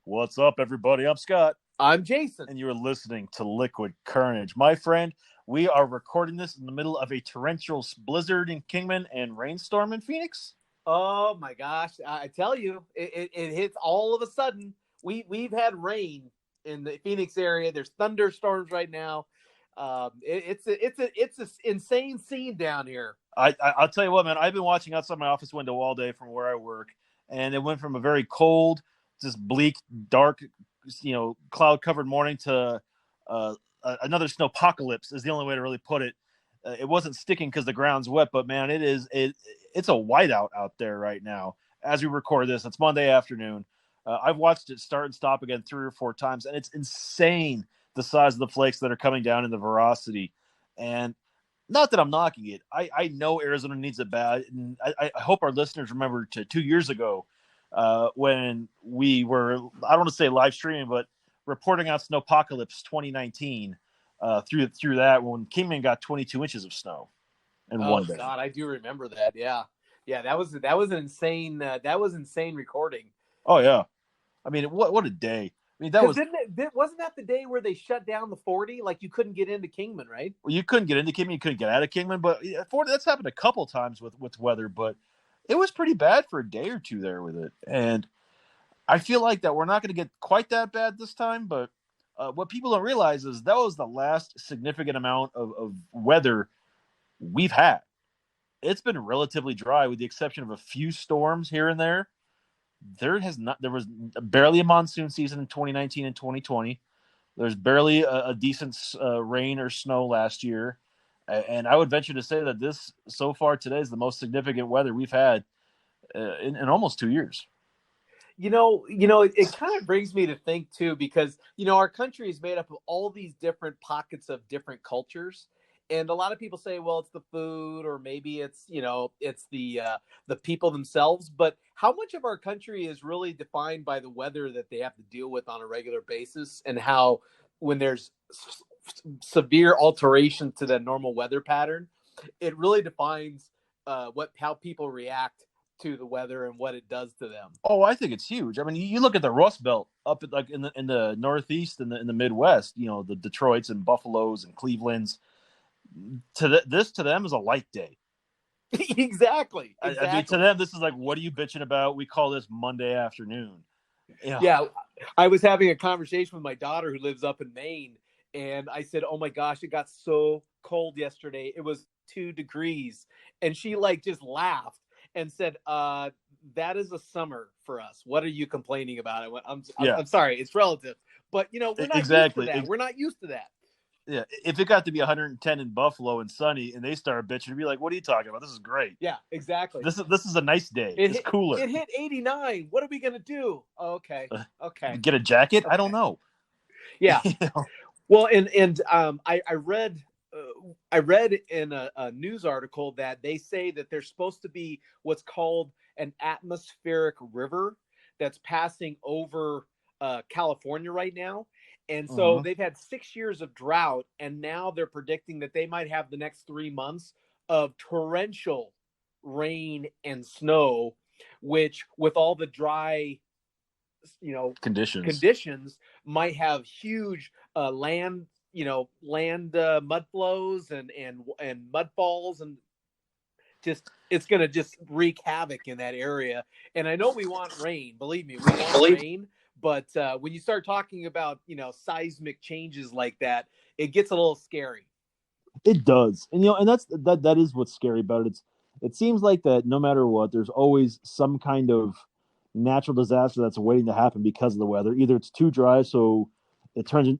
What's up, everybody? I'm Scott, I'm Jason. and you're listening to Liquid Carnage. My friend, we are recording this in the middle of a torrential blizzard in Kingman and rainstorm in Phoenix. Oh my gosh! I tell you, it hits all of a sudden. We've had rain in the Phoenix area. There's thunderstorms right now. It's an insane scene down here. I'll tell you what, man. I've been watching outside my office window all day from where I work, and it went from a very cold, just bleak, dark, cloud-covered morning to another snowpocalypse. Is the only way to really put it. It wasn't sticking because the ground's wet, but man, it's a whiteout out there right now as we record this. It's Monday afternoon. I've watched it start and stop again 3 or 4 times, and it's insane the size of the flakes that are coming down in the veracity. And not that I'm knocking it. I know Arizona needs it bad, and I hope our listeners remember 2 years ago when we were, I don't want to say live streaming, but reporting out Snowpocalypse 2019 through that when Kingman got 22 inches of snow in Oh one day. God, I do remember that. Yeah. That was insane recording. Oh yeah, I mean what a day. I mean that Because was wasn't that the day where they shut down the 40? Like you couldn't get into Kingman, right? well, you couldn't get into Kingman, you couldn't get out of Kingman, but that's happened a couple times with weather, but it was pretty bad for a day or two there with it, and I feel like that we're not going to get quite that bad this time, but what people don't realize is that was the last significant amount of weather we've had. It's been relatively dry, with the exception of a few storms here and there. There was barely a monsoon season in 2019 and 2020. There's barely a decent rain or snow last year, and I would venture to say that this so far today is the most significant weather we've had in almost 2 years. It kind of brings me to think too, because our country is made up of all these different pockets of different cultures, and a lot of people say, well, it's the food, or maybe it's the people themselves. But how much of our country is really defined by the weather that they have to deal with on a regular basis, and how when there's severe alteration to the normal weather pattern, it really defines how people react to the weather and what it does to them. Oh, I think it's huge. I mean, you look at the Rust Belt up at, like in the Northeast and in the Midwest. The Detroits and Buffaloes and Clevelands. This to them is a light day. Exactly. I mean, to them, this is like, what are you bitching about? We call this Monday afternoon. Yeah. I was having a conversation with my daughter who lives up in Maine, and I said, "Oh my gosh, it got so cold yesterday. It was 2 degrees," and she just laughed and said, "That is a summer for us. What are you complaining about?" I went, I'm sorry, it's relative, but we're not exactly. used to that. We're not used to that. Yeah, if it got to be 110 in Buffalo and sunny, and they start bitching, you'd be like, "What are you talking about? This is great." Yeah, exactly. This is a nice day. It's cooler. It hit 89. What are we gonna do? Oh, okay. Get a jacket? Okay. I don't know. Yeah. Well, and I read in a news article that they say that there's supposed to be what's called an atmospheric river that's passing over California right now. And so they've had 6 years of drought, and now they're predicting that they might have the next 3 months of torrential rain and snow, which with all the dry, conditions might have huge land mud flows and mud falls, and it's going to just wreak havoc in that area. And I know we want rain, believe me, we want rain. But when you start talking about, seismic changes like that, it gets a little scary. It does. And that is what's scary about it. It seems like that no matter what, there's always some kind of natural disaster that's waiting to happen because of the weather. Either it's too dry, so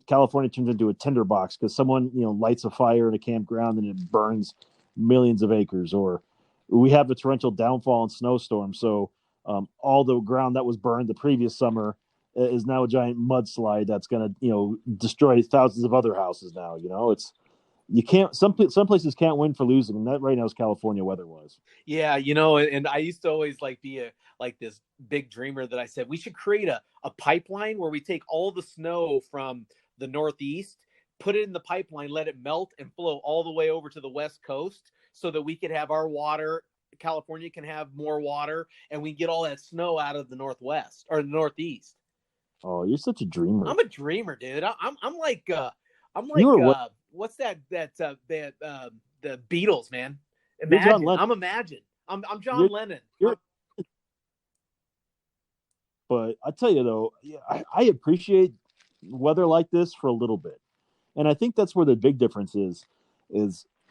California turns into a tinderbox because someone lights a fire in a campground and it burns millions of acres, or we have a torrential downfall and snowstorm, so all the ground that was burned the previous summer is now a giant mudslide that's going to destroy thousands of other houses. Now it's you can't some places can't win for losing, and that right now is California weather-wise. Yeah, and I used to always be this big dreamer that I said we should create a pipeline where we take all the snow from the Northeast, put it in the pipeline, let it melt and flow all the way over to the West Coast so that we could have our water. California can have more water, and we get all that snow out of the Northwest or the Northeast. Oh, you're such a dreamer. I'm a dreamer, dude. I'm like You were what? what's the Beatles, man. You're John Imagine. Lennon. I'm Imagine. I'm John You're Lennon. you're. But I tell you though, yeah, I appreciate weather like this for a little bit, and I think that's where the big difference is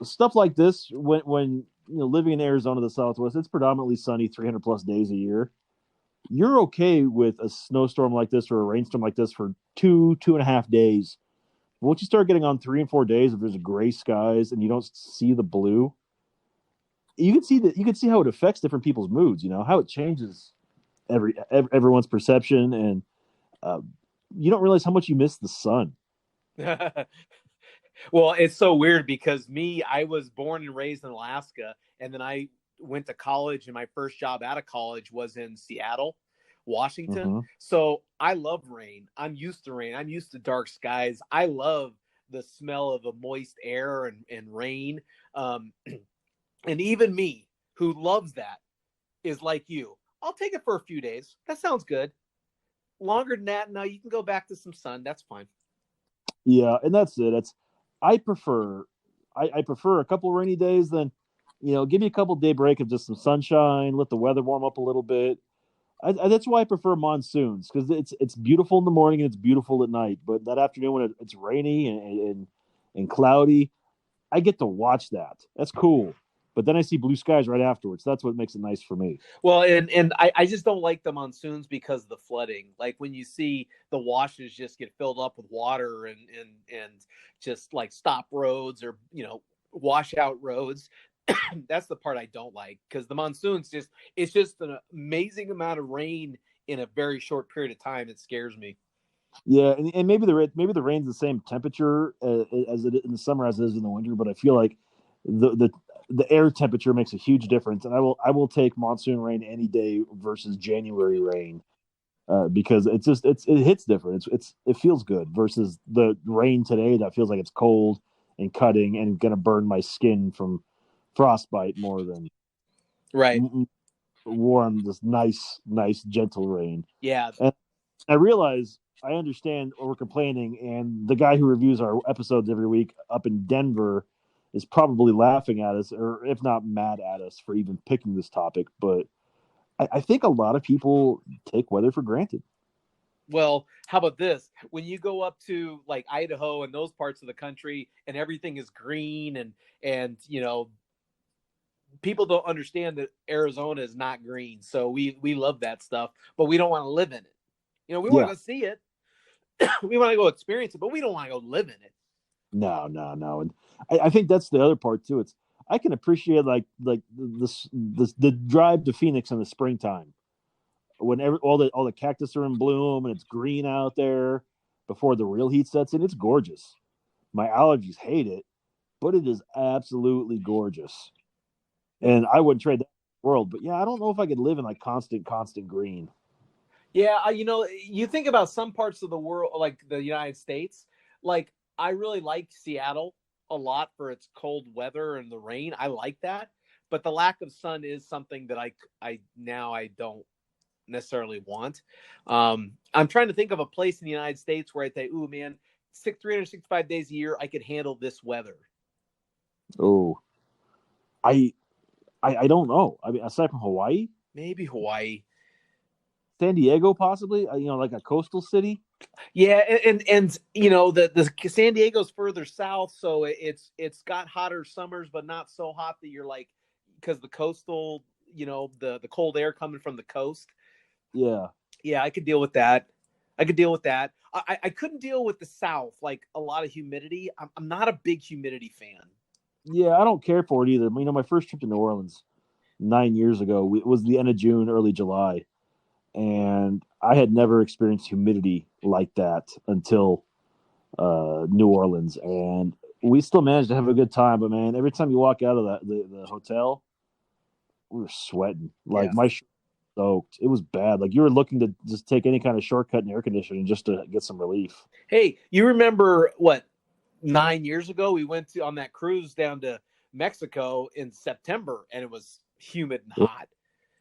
stuff like this when living in Arizona, the Southwest, it's predominantly sunny, 300 plus days a year. You're okay with a snowstorm like this or a rainstorm like this for 2.5 days. Once you start getting on 3 and 4 days, if there's gray skies and you don't see the blue, you can see how it affects different people's moods. You know how it changes everyone's perception, and uh, you don't realize how much you miss the sun. Well, it's so weird because I was born and raised in Alaska, and then I went to college, and my first job out of college was in Seattle, Washington. Mm-hmm. So I love rain. I'm used to rain. I'm used to dark skies. I love the smell of a moist air and rain. Um, and even me, who loves that, is like you. I'll take it for a few days. That sounds good. Longer than that, no, you can go back to some sun. That's fine. Yeah, and that's it. It's I prefer I prefer a couple rainy days than give me a couple day break of just some sunshine, let the weather warm up a little bit. That's why I prefer monsoons because it's beautiful in the morning and it's beautiful at night. But that afternoon when it's rainy and cloudy, I get to watch that. That's cool. But then I see blue skies right afterwards. That's what makes it nice for me. Well, and I just don't like the monsoons because of the flooding. Like when you see the washes just get filled up with water and just like stop roads or wash out roads. That's the part I don't like because the monsoons it's just an amazing amount of rain in a very short period of time. It scares me. Yeah, and maybe the rain's the same temperature as it in the summer as it is in the winter, but I feel like the the air temperature makes a huge difference, and I will take monsoon rain any day versus January rain because it hits different. It feels good versus the rain today that feels like it's cold and cutting and gonna burn my skin from frostbite more than Right. warm, this nice gentle rain. Yeah. And I realize I understand what we're complaining, and the guy who reviews our episodes every week up in Denver is probably laughing at us, or if not mad at us for even picking this topic. But I think a lot of people take weather for granted. Well, how about this? When you go up to like Idaho and those parts of the country and everything is green and people don't understand that Arizona is not green. So we love that stuff, but we don't want to live in it. We want Yeah, to go see it. We want to go experience it, but we don't want to go live in it. no, and I think that's the other part too. It's I can appreciate like the drive to Phoenix in the springtime when all the cactus are in bloom and it's green out there before the real heat sets in. It's gorgeous. My allergies hate it, but it is absolutely gorgeous. And I wouldn't trade that world. But yeah, I don't know if I could live in like constant green. Yeah, you think about some parts of the world, like the United States. Like I really like Seattle a lot for its cold weather and the rain. I like that, but the lack of sun is something that I don't necessarily want. I'm trying to think of a place in the United States where I think, ooh man, 365 days a year, I could handle this weather. Oh, I I don't know. I mean, aside from Hawaii, Maybe Hawaii. San Diego, possibly. Like a coastal city. Yeah, and the San Diego's further south, so it's got hotter summers, but not so hot that you're like because the coastal, the cold air coming from the coast. Yeah, Yeah, I could deal with that. I could deal with that. I couldn't deal with the south, like a lot of humidity. I'm not a big humidity fan. yeah. I don't care for it either. My first trip to New Orleans 9 years ago it was the end of June, early July, and I had never experienced humidity like that until New Orleans, and we still managed to have a good time. But man, every time you walk out of the hotel, we were sweating. Yeah. Like my shirt was soaked. It was bad. Like you were looking to just take any kind of shortcut in air conditioning just to get some relief. Hey, you remember what 9 years ago we went on that cruise down to Mexico in September and it was humid and hot.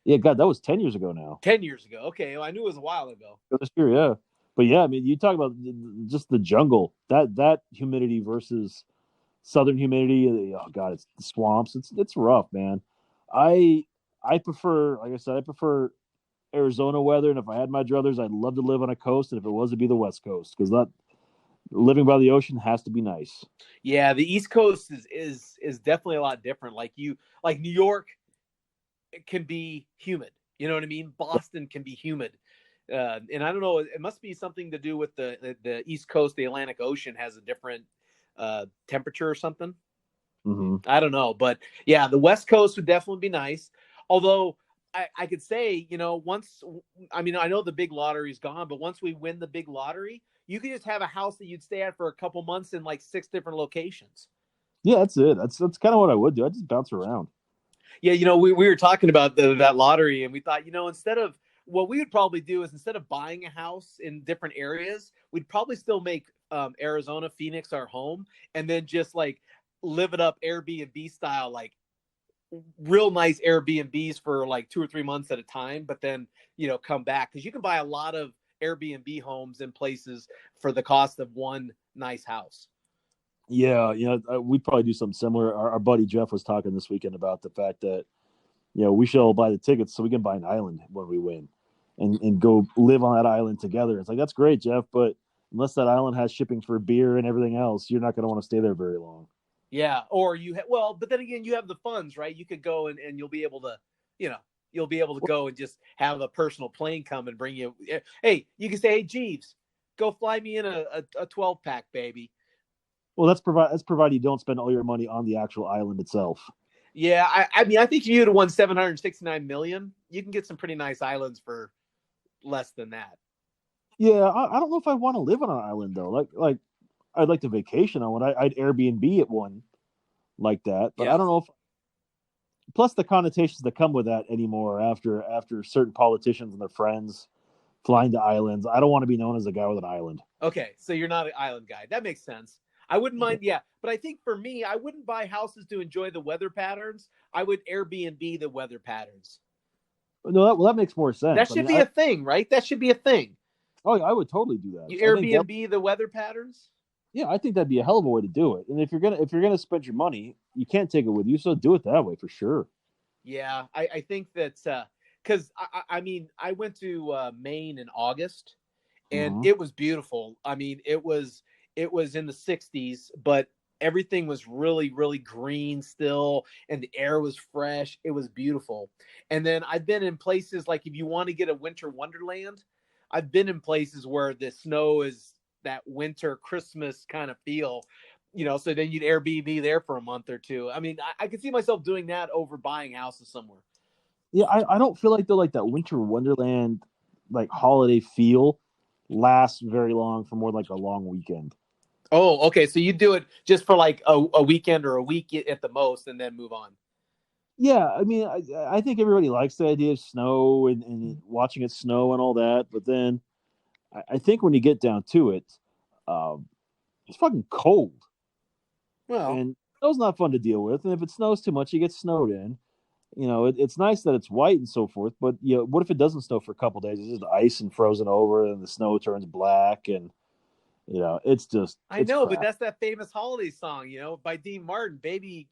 Yeah, God, that was 10 years ago now. 10 years ago. Okay, well, I knew it was a while ago. This year, yeah. But yeah, I mean, you talk about just the jungle, that humidity versus southern humidity. Oh God, it's the swamps. It's rough, man. I I prefer, like I said, I prefer Arizona weather, and if I had my druthers, I'd love to live on a coast, and if it was, it'd be the West Coast because that living by the ocean has to be nice. Yeah, the East Coast is definitely a lot different. Like New York can be humid. You know what I mean? Boston can be humid. And I don't know. It must be something to do with the East Coast. The Atlantic Ocean has a different temperature or something. Mm-hmm. I don't know, but yeah, the West Coast would definitely be nice. Although I could say, once I mean, I know the big lottery's gone, but once we win the big lottery, you could just have a house that you'd stay at for a couple months in like 6 different locations. Yeah, that's it. That's kind of what I would do. I just bounce around. Yeah, we were talking about that lottery, and we thought, instead of what we would probably do is instead of buying a house in different areas, we'd probably still make Arizona, Phoenix our home, and then just like live it up Airbnb style, like real nice Airbnbs for like 2 or 3 months at a time, but then come back because you can buy a lot of Airbnb homes in places for the cost of one nice house. Yeah, we'd probably do something similar. Our buddy Jeff was talking this weekend about the fact that we should all buy the tickets so we can buy an island when we win, and go live on that island together. It's like that's great, Jeff, but unless that island has shipping for beer and everything else, you're not going to want to stay there very long. Yeah, or well, but then again, you have the funds, right? You could go and you'll be able to, you know, you'll be able to go and just have a personal plane come and bring you. Hey, you can say, hey, Jeeves, go fly me in a 12 pack, baby. Well, that's provided you don't spend all your money on the actual island itself. Yeah, I mean, I think if you would have won 769 million, you can get some pretty nice islands for less than that. Yeah, I don't know if I want to live on an island though. Like I'd like to vacation on one. I'd Airbnb at one like that, but I Yeah. don't know if. Plus the connotations that come with that anymore after certain politicians and their friends flying to islands. I don't want to be known as a guy with an island. Okay, so you're not an island guy. That makes sense. I wouldn't mind, yeah, but I think for me, I wouldn't buy houses to enjoy the weather patterns. I would Airbnb the weather patterns. No, that makes more That sense. I should mean, be a thing, right? That should be a thing. I would totally do that. You I think that Airbnb the weather patterns. yeah, I think that'd be a hell of a way to do it. And if you're gonna spend your money, you can't take it with you, so do it that way for sure. Yeah, I think that because I mean I went to Maine in August and Mm-hmm. it was beautiful. I mean it was in the 60s, but everything was really green still, and the air was fresh. It was beautiful. And then I've been in places like if you want to get a winter wonderland, I've been in places where the snow is that winter Christmas kind of feel. So then you'd Airbnb there for a month or two. I mean, I could see myself doing that over buying houses somewhere. Yeah, I don't feel like though like that winter wonderland like holiday feel lasts very long for more like a long weekend. Oh, okay. So you do it just for like a weekend or a week at the most, and then move on. Yeah, I mean, I think everybody likes the idea of snow and watching it snow and all that, but then I think when you get down to it, um, it's fucking cold, Well, and snow's not fun to deal with. And if it snows too much, you get snowed in. It's nice that it's white and so forth, but what if it doesn't snow for a couple days? It's just ice and frozen over, and the snow turns black, and I it's know, but crap. that's that famous holiday song, by Dean Martin. Baby,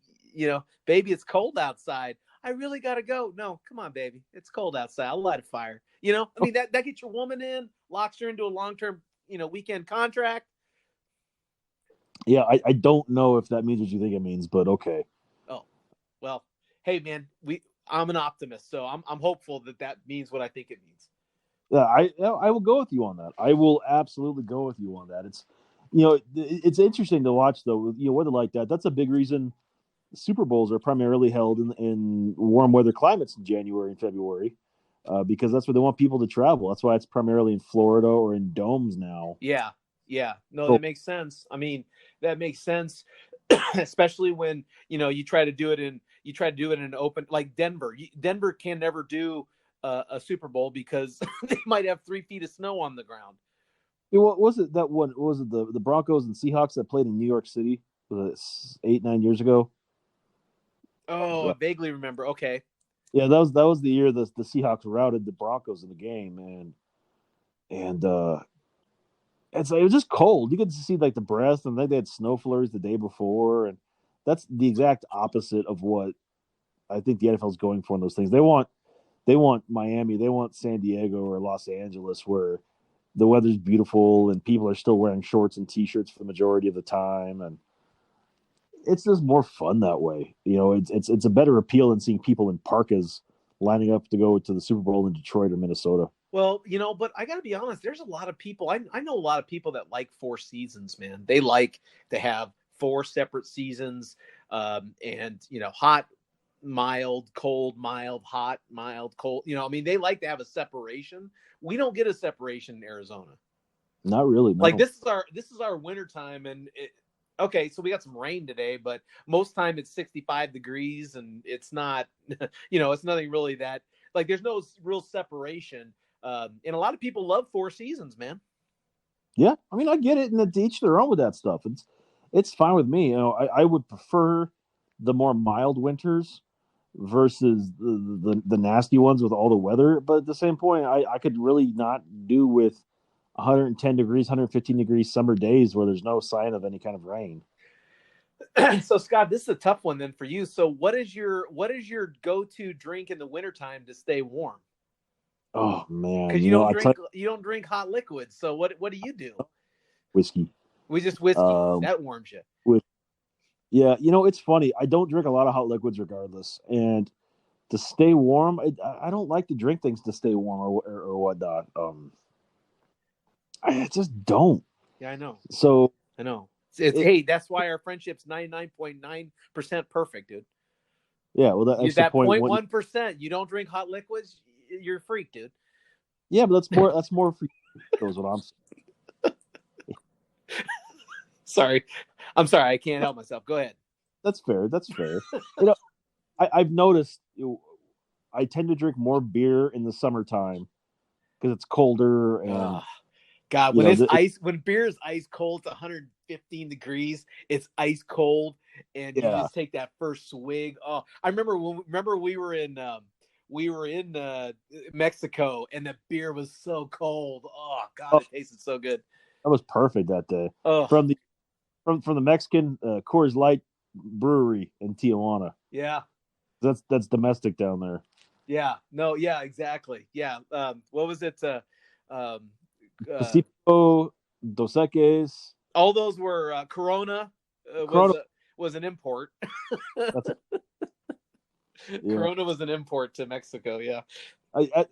baby, it's cold outside. I really gotta go. No, come on, baby. It's cold outside. I'll light a fire. I mean that gets your woman in, locks her into a long-term, weekend contract. Yeah, I don't know if that means what you think it means, but okay. Oh, well, hey man, I'm an optimist, so I'm hopeful that means what I think it means. Yeah, I will go with you on that. I will absolutely go with you on that. It's interesting to watch though. Weather like that. That's a big reason Super Bowls are primarily held in warm weather climates in January and February, because that's where they want people to travel. That's why it's primarily in Florida or in domes now. Yeah. Yeah. No, So that makes sense. I mean, that makes sense, especially when, you try to do it in an open, like Denver. Denver can never do a Super Bowl because they might have 3 feet of snow on the ground. what was it that one? Was it the Broncos and Seahawks that played in New York City? Was it 8-9 years ago? Oh, I vaguely remember. Okay. Yeah, that was the year the Seahawks routed the Broncos in the game, and it was just cold. You could see like the breath, and then they had snow flurries the day before, and that's the exact opposite of what I think the NFL is going for in those things. They want Miami, they want San Diego or Los Angeles, where the weather's beautiful and people are still wearing shorts and t-shirts for the majority of the time, and it's just more fun that way. It's a better appeal than seeing people in parkas lining up to go to the Super Bowl in Detroit or Minnesota. Well, but I got to be honest, there's a lot of people. I know a lot of people that like 4 seasons, man. They like to have 4 separate seasons, and, hot, mild, cold, mild, hot, mild, cold. I mean, they like to have a separation. We don't get a separation in Arizona. Not really. No. Like, this is our winter time, and okay, so we got some rain today, but most time it's 65 degrees, and it's not, it's nothing really that, like, there's no real separation. And a lot of people love 4 seasons, man. Yeah, I mean, I get it, and to each their own with that stuff. It's fine with me. I would prefer the more mild winters versus the nasty ones with all the weather. But at the same point, I could really not do with 110 degrees, 115 degrees summer days where there's no sign of any kind of rain. So, Scott, this is a tough one then for you. So what is your go-to drink in the wintertime to stay warm? Oh man, because you don't drink hot liquids. So what do you do? Whiskey. We just whiskey that warms you. Yeah, it's funny. I don't drink a lot of hot liquids regardless, and to stay warm, I don't like to drink things to stay warm or whatnot. I just don't. Yeah, I know. So I know. Hey, that's why our friendship's 99.9% perfect, dude. Yeah, well, that's that the point. 0.1%. You don't drink hot liquids, you're a freak, dude. Yeah, but that's more for you. Knows what I'm saying. Sorry. I'm sorry. I can't help myself. Go ahead. That's fair. I've noticed I tend to drink more beer in the summertime because it's colder and God, when when beer is ice cold, it's 115 degrees. It's ice cold, and you just take that first swig. Oh, I remember we were in Mexico, and the beer was so cold. Oh God, it tasted so good. That was perfect that day. Oh. From the Mexican Coors Light brewery in Tijuana. Yeah, that's domestic down there. Yeah. No. Yeah. Exactly. Yeah. What was it? Pacifico, Dos Equis. All those were Corona. Was an import. Corona was an import to Mexico. Yeah.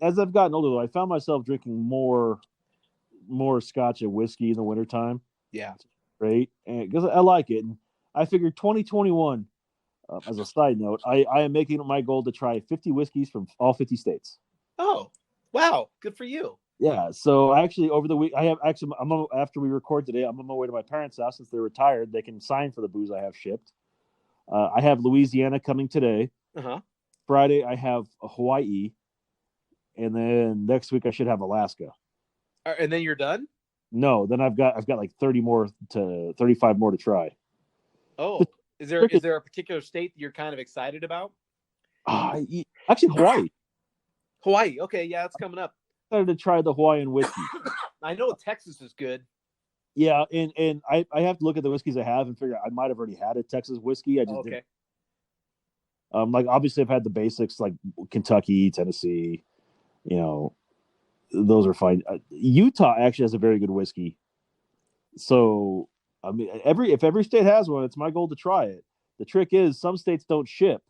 As I've gotten older, though, I found myself drinking more Scotch and whiskey in the wintertime. Yeah. Great, and because I like it, and I figured 2021. As a side note, I am making it my goal to try 50 whiskeys from all 50 states. Oh, wow! Good for you. Yeah. So actually, over the week, after we record today, I'm on my way to my parents' house since they're retired. They can sign for the booze I have shipped. I have Louisiana coming today. Friday, I have Hawaii, and then next week I should have Alaska. And then you're done? No, then I've got like 35 more to try. Oh, is there a particular state that you're kind of excited about? Actually, Hawaii. Hawaii. Okay, yeah, it's coming up. I started to try the Hawaiian whiskey. I know Texas is good. Yeah, and I have to look at the whiskeys I have and figure out I might have already had a Texas whiskey. I just didn't. Like obviously I've had the basics like Kentucky, Tennessee, those are fine. Utah actually has a very good whiskey. So, I mean, if every state has one, it's my goal to try it. The trick is some states don't ship.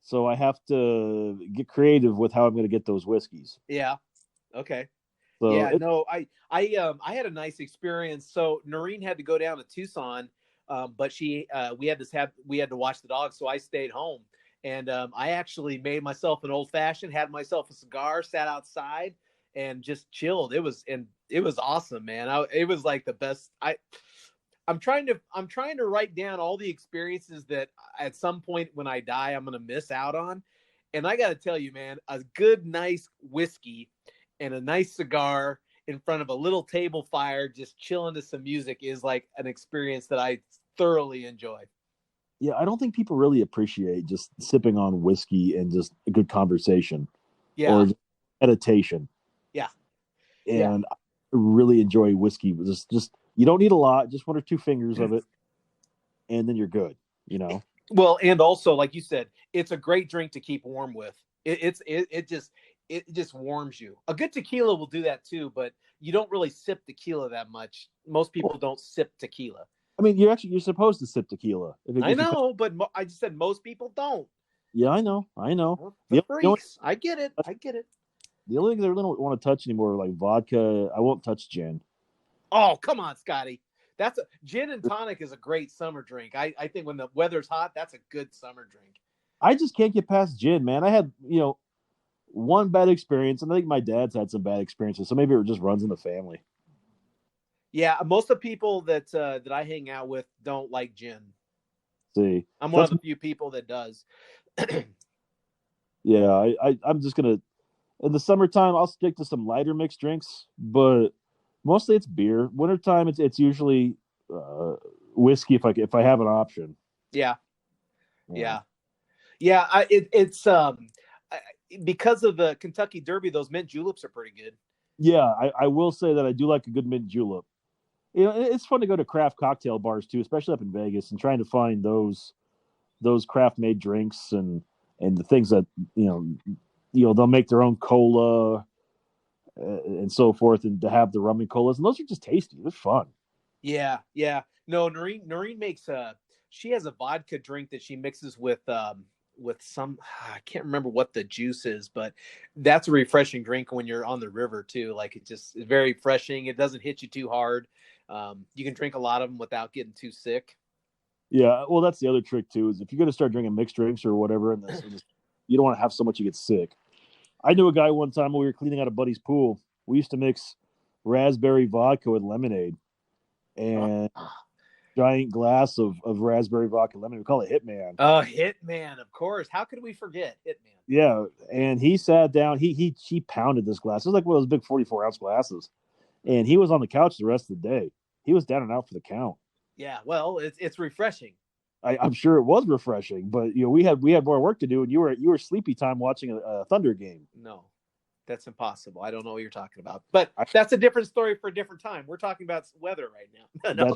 So I have to get creative with how I'm going to get those whiskeys. Yeah. Okay. So I had a nice experience. So Noreen had to go down to Tucson, but we had to watch the dog, so I stayed home. And I actually made myself an old fashioned, had myself a cigar, sat outside, and just chilled. It was awesome, man. It was like the best. I'm trying to write down all the experiences that at some point when I die I'm gonna miss out on. And I got to tell you, man, a good, nice whiskey and a nice cigar in front of a little table fire, just chilling to some music, is like an experience that I thoroughly enjoy. Yeah, I don't think people really appreciate just sipping on whiskey and just a good conversation. Yeah. Or meditation. Yeah. And really enjoy whiskey. Just you don't need a lot, just 1 or 2 fingers of it, and then you're good. You know. Well, and also, like you said, it's a great drink to keep warm with. It just warms you. A good tequila will do that too, but you don't really sip tequila that much. Most people don't sip tequila. I mean, you're supposed to sip tequila. I know, but I just said most people don't. Yeah, I know. Well, the freaks. I get it. The only things I really don't want to touch anymore are like vodka. I won't touch gin. Oh, come on, Scotty. That's a gin and tonic is a great summer drink. I think when the weather's hot, that's a good summer drink. I just can't get past gin, man. I had, one bad experience, and I think my dad's had some bad experiences, so maybe it just runs in the family. Yeah, most of the people that I hang out with don't like gin. See, I'm one of the few people that does. Yeah, I'm just gonna in the summertime I'll stick to some lighter mixed drinks, but mostly it's beer. Wintertime it's usually uh, whiskey if I have an option. Yeah. It's because of the Kentucky Derby, those mint juleps are pretty good. Yeah, I will say that I do like a good mint julep. It's fun to go to craft cocktail bars too, especially up in Vegas, and trying to find those craft made drinks and the things that they'll make their own cola and so forth, and to have the rum and colas, and those are just tasty. They're fun. Yeah. No, Noreen makes she has a vodka drink that she mixes with some, I can't remember what the juice is, but that's a refreshing drink when you're on the river too. Like it's very refreshing. It doesn't hit you too hard. You can drink a lot of them without getting too sick. Yeah, well, that's the other trick too. Is if you're going to start drinking mixed drinks or whatever, and you don't want to have so much you get sick. I knew a guy one time when we were cleaning out a buddy's pool. We used to mix raspberry vodka with lemonade, and giant glass of raspberry vodka lemonade. We call it Hitman. Hitman, of course. How could we forget Hitman? Yeah, and he sat down. He pounded this glass. It was like one of those big 44-ounce glasses, and he was on the couch the rest of the day. He was down and out for the count. Yeah, well, it's refreshing. I'm sure it was refreshing, but we had more work to do, and you were sleepy time watching a Thunder game. No, that's impossible. I don't know what you're talking about, but that's a different story for a different time. We're talking about weather right now. No.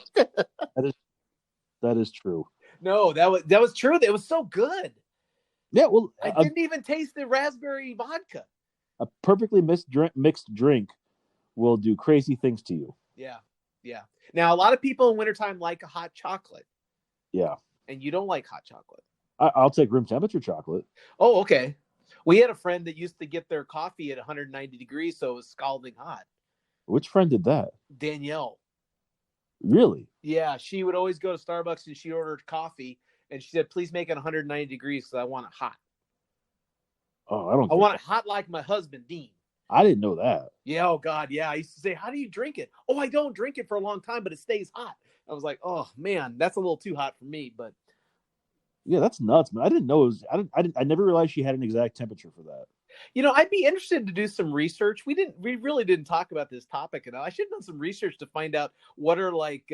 That is true. No, that was true. It was so good. Yeah, well, I didn't even taste the raspberry vodka. A perfectly mixed drink will do crazy things to you. Yeah. Now, a lot of people in wintertime like a hot chocolate. Yeah. And you don't like hot chocolate. I'll take room temperature chocolate. Oh, okay. We had a friend that used to get their coffee at 190 degrees, so it was scalding hot. Which friend did that? Danielle. Really? Yeah, she would always go to Starbucks and she ordered coffee, and she said, "Please make it 190 degrees because I want it hot." Oh, I want it hot like my husband, Dean. I didn't know that. Yeah, oh God, yeah. I used to say, "How do you drink it?" "Oh, I don't drink it for a long time, but it stays hot." I was like, "Oh man, that's a little too hot for me." But yeah, that's nuts, man. I didn't know it was. I never realized she had an exact temperature for that. I'd be interested to do some research. We really didn't talk about this topic enough. I should have done some research to find out what are like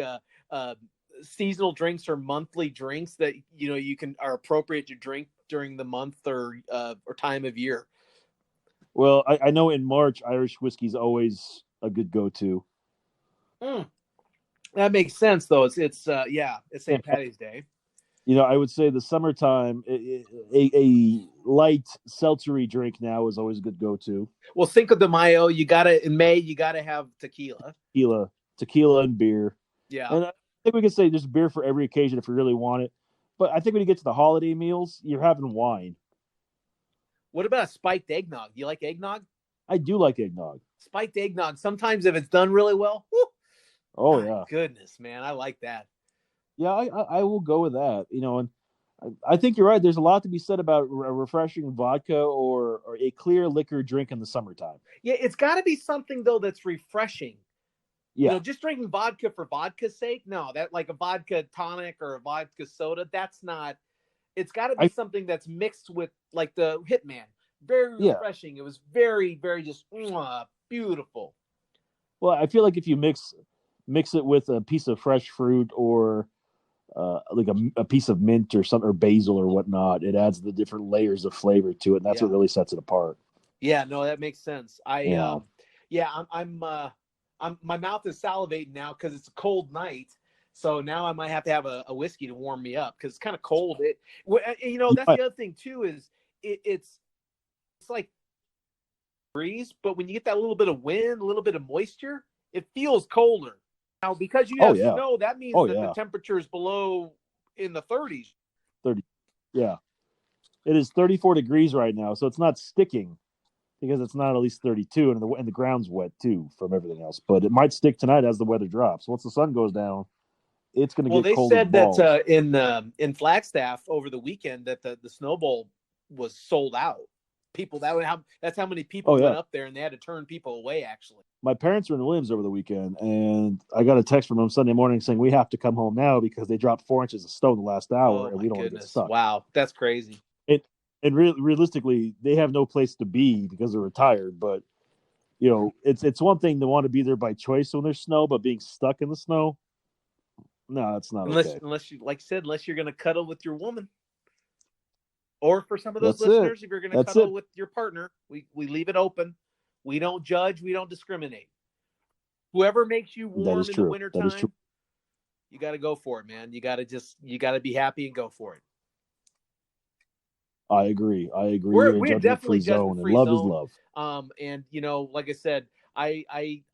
seasonal drinks or monthly drinks that you are appropriate to drink during the month or time of year. Well, I know in March Irish whiskey is always a good go-to. That makes sense, though. It's St. Patty's Day. I would say the summertime, a light seltzery drink now is always a good go-to. Well, Cinco de Mayo, in May, you gotta have tequila. Tequila and beer. Yeah. And I think we can say there's beer for every occasion if you really want it. But I think when you get to the holiday meals, you're having wine. What about a spiked eggnog? Do you like eggnog? I do like eggnog. Spiked eggnog. Sometimes if it's done really well. Whoo, oh, yeah. Goodness, man. I like that. Yeah, I will go with that. And I think you're right. There's a lot to be said about a refreshing vodka or a clear liquor drink in the summertime. Yeah, it's got to be something, though, that's refreshing. Yeah. Just drinking vodka for vodka's sake. No, that like a vodka tonic or a vodka soda, that's not. It's got to be something that's mixed with like the Hitman. Very refreshing. Yeah. It was very, very just beautiful. Well, I feel like if you mix it with a piece of fresh fruit or like a piece of mint or basil or whatnot, it adds the different layers of flavor to it, and that's what really sets it apart. Yeah, no, that makes sense. I'm my mouth is salivating now because it's a cold night. So now I might have to have a whiskey to warm me up because it's kind of cold. That's the other thing too is it's like breeze, but when you get that little bit of wind, a little bit of moisture, it feels colder. Now because you have snow, that means that the temperature is below in the 30s. 30, yeah. It is 34 degrees right now, so it's not sticking because it's not at least 32, and the ground's wet too from everything else. But it might stick tonight as the weather drops. Once the sun goes down, it's going to get cold. Well, they said that in Flagstaff over the weekend that the Snow Bowl was sold out. That's how many people went up there, and they had to turn people away. Actually, my parents were in Williams over the weekend, and I got a text from them Sunday morning saying we have to come home now because they dropped 4 inches of snow in the last hour, and we don't want to get stuck. Wow, that's crazy. And realistically, they have no place to be because they're retired. But it's one thing to want to be there by choice when there's snow, but being stuck in the snow, no, it's not okay. Unless you, like I said, unless you're going to cuddle with your woman. Or for some of those listeners, if you're going to cuddle with your partner, we leave it open. We don't judge. We don't discriminate. Whoever makes you warm in the wintertime, you got to go for it, man. You got to be happy and go for it. I agree. We're definitely zone, and love is love. And like I said, I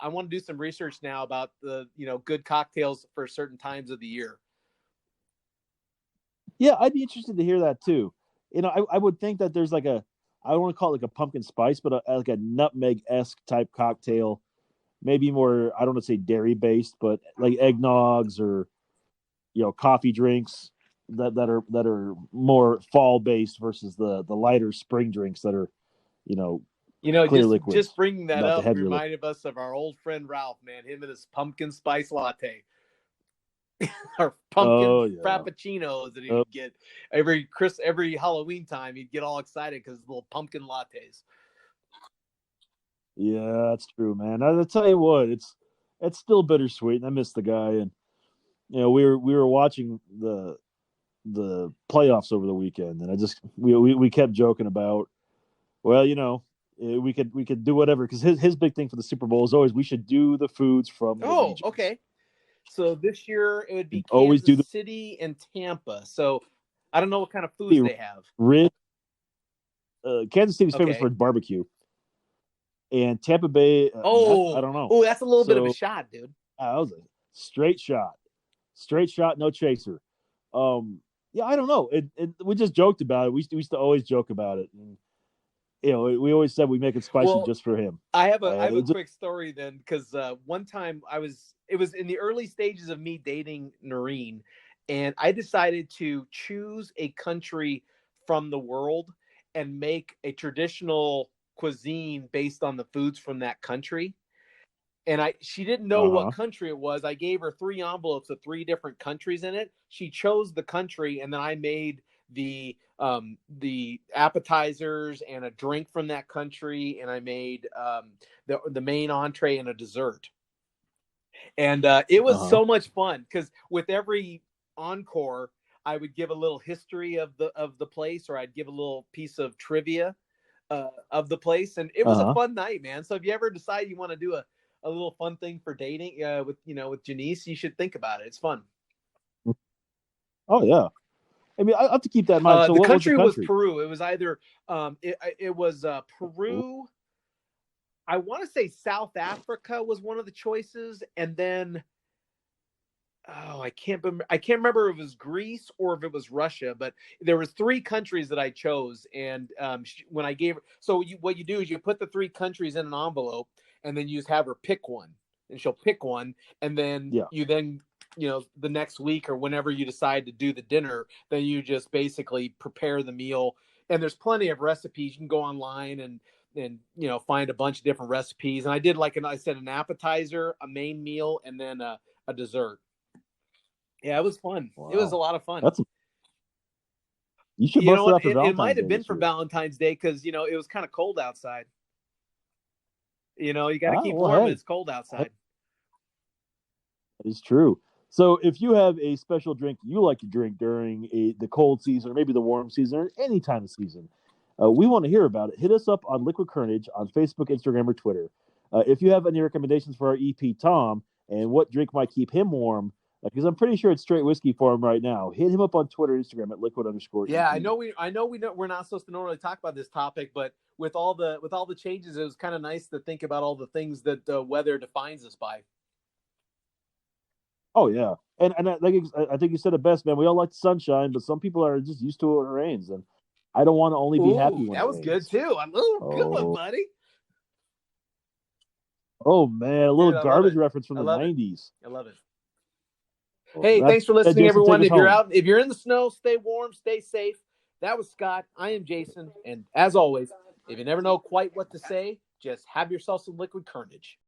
want to do some research now about the good cocktails for certain times of the year. Yeah, I'd be interested to hear that too. I would think that there's I don't want to call it like a pumpkin spice, but like a nutmeg-esque type cocktail, maybe more, I don't want to say dairy based, but like eggnogs or, coffee drinks that are more fall based versus the lighter spring drinks that are, clear liquids. Just bringing that up reminded us of our old friend Ralph, man, him and his pumpkin spice latte. Or pumpkin frappuccinos that he would get every Halloween time. He'd get all excited because little pumpkin lattes. Yeah, that's true, man. I'll tell you what, it's still bittersweet, and I miss the guy. And we were watching the playoffs over the weekend, and we kept joking about, well, we could do whatever because his big thing for the Super Bowl is always we should do the foods from the regions. Okay. So this year it would be Kansas City and Tampa. So I don't know what kind of foods they have. Kansas City's famous for barbecue, and Tampa Bay. I don't know. Oh, that's a little bit of a shot, dude. That was a straight shot, no chaser. Yeah, I don't know. We just joked about it. We used to always joke about it. And, we always said we make it spicy just for him. I have a quick story then, because one time it was in the early stages of me dating Noreen, and I decided to choose a country from the world and make a traditional cuisine based on the foods from that country. And she didn't know what country it was. I gave her 3 envelopes of 3 different countries in it. She chose the country, and then I made the appetizers and a drink from that country, and I made the main entree and a dessert. And it was so much fun because with every encore, I would give a little history of the place, or I'd give a little piece of trivia of the place, and it was a fun night, man. So if you ever decide you want to do a little fun thing for dating with Janice, you should think about it. It's fun. Oh yeah. I mean, I have to keep that in mind. So the country was Peru. It was either it was Peru. I want to say South Africa was one of the choices, and then I can't remember if it was Greece or if it was Russia. But there was 3 countries that I chose, and when I gave her, what you do is you put the 3 countries in an envelope, and then you just have her pick one, and she'll pick one, and then you the next week or whenever you decide to do the dinner, then you just basically prepare the meal. And there's plenty of recipes. You can go online and find a bunch of different recipes. And I did an appetizer, a main meal, and then a dessert. Yeah, it was fun. Wow. It was a lot of fun. You should bust it up for Valentine's Day. It might have been for Valentine's Day because, it was kind of cold outside. You got to keep warm when it's cold outside. That is true. So if you have a special drink you like to drink during the cold season or maybe the warm season or any time of season, we want to hear about it. Hit us up on Liquid Carnage on Facebook, Instagram, or Twitter. If you have any recommendations for our EP Tom and what drink might keep him warm, because I'm pretty sure it's straight whiskey for him right now, hit him up on Twitter, Instagram at liquid_EP. Yeah, I know we're not supposed to normally talk about this topic, but with all the changes, it was kind of nice to think about all the things that the weather defines us by. Oh yeah, and I think you said it best, man. We all like the sunshine, but some people are just used to it when it rains, and I don't want to only be happy when that it was rains. good too. Good one, buddy. Oh man, a little garbage reference from the '90s. I love it. Hey, thanks for listening, everyone. If you're in the snow, stay warm, stay safe. That was Scott. I am Jason, and as always, if you never know quite what to say, just have yourself some liquid carnage.